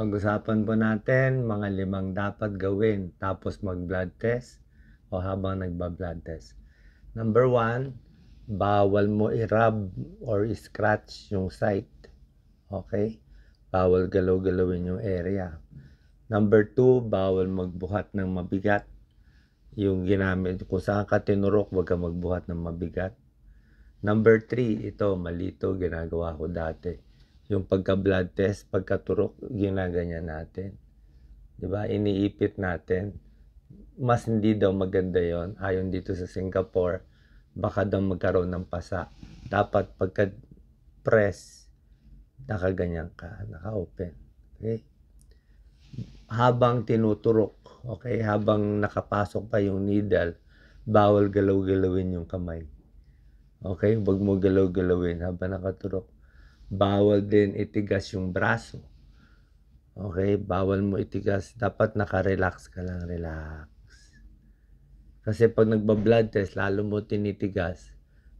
Pag-usapan po natin mga 5 dapat gawin tapos mag-blood test o habang nagba-blood test. Number 1, bawal mo i-rub or i-scratch yung site. Okay? Bawal galaw-galawin yung area. Number 2, bawal magbuhat ng mabigat. Yung ginamit, kung saan ka tinurok, huwag ka magbuhat ng mabigat. Number 3, ito, malito, ginagawa ko dati. Yung pagka-blood test, pagkaturok, ginaganyan natin. Diba? Iniipit natin. Mas hindi daw maganda yon. Ayon dito sa Singapore, baka daw magkaroon ng pasa. Dapat pagka-press, nakaganyan ka, naka-open. Okay? Habang tinuturok, okay, habang nakapasok pa yung needle, bawal galaw-galawin yung kamay. Okay, huwag mo galaw-galawin habang nakaturok. Bawal din itigas yung braso. Okay, bawal mo itigas. Dapat naka-relax ka lang, relax. Kasi pag nagba-blood test, lalo mo tinitigas,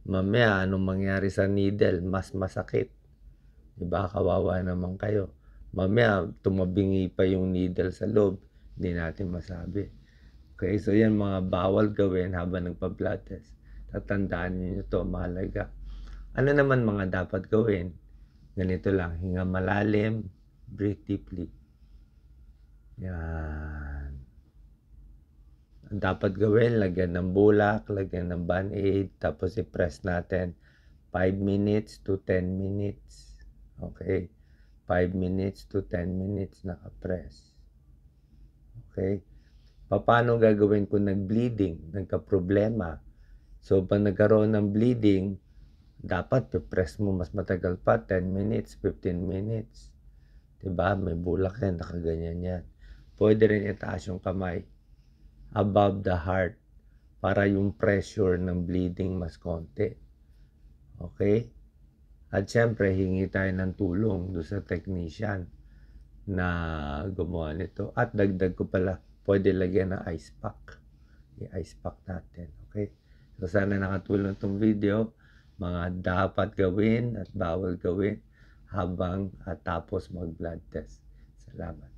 mamaya anong mangyari sa needle, mas masakit. Diba, kawawa naman kayo. Mamaya tumabingi pa yung needle sa loob, hindi natin masabi. Okay, so yan mga bawal gawin habang nagpa-blood test. Tatandaan niyo ito, mahalaga. Ano naman mga dapat gawin? Ganito lang, hinga malalim, breathe deeply. Yan. Ang dapat gawin, lagyan ng bulak, lagyan ng band-aid, tapos i-press natin 5 minutes to 10 minutes. Okay? 5 minutes to 10 minutes naka-press. Okay? Paano gagawin kung nag-bleeding, nagka-problema? So, pag nagkaroon ng bleeding, dapat press mo mas matagal pa, 10 minutes, 15 minutes. Diba? May bulak yan, nakaganyan yan. Pwede rin itaas yung kamay above the heart para yung pressure ng bleeding mas konti. Okay? At syempre, hingi tayo ng tulong doon sa technician na gumawa nito. At dagdag ko pala, pwede lagyan ng ice pack. I-ice pack natin. Okay? So, sana nakatulong itong video. Mga dapat gawin at bawal gawin habang at tapos mag-blood test. Salamat.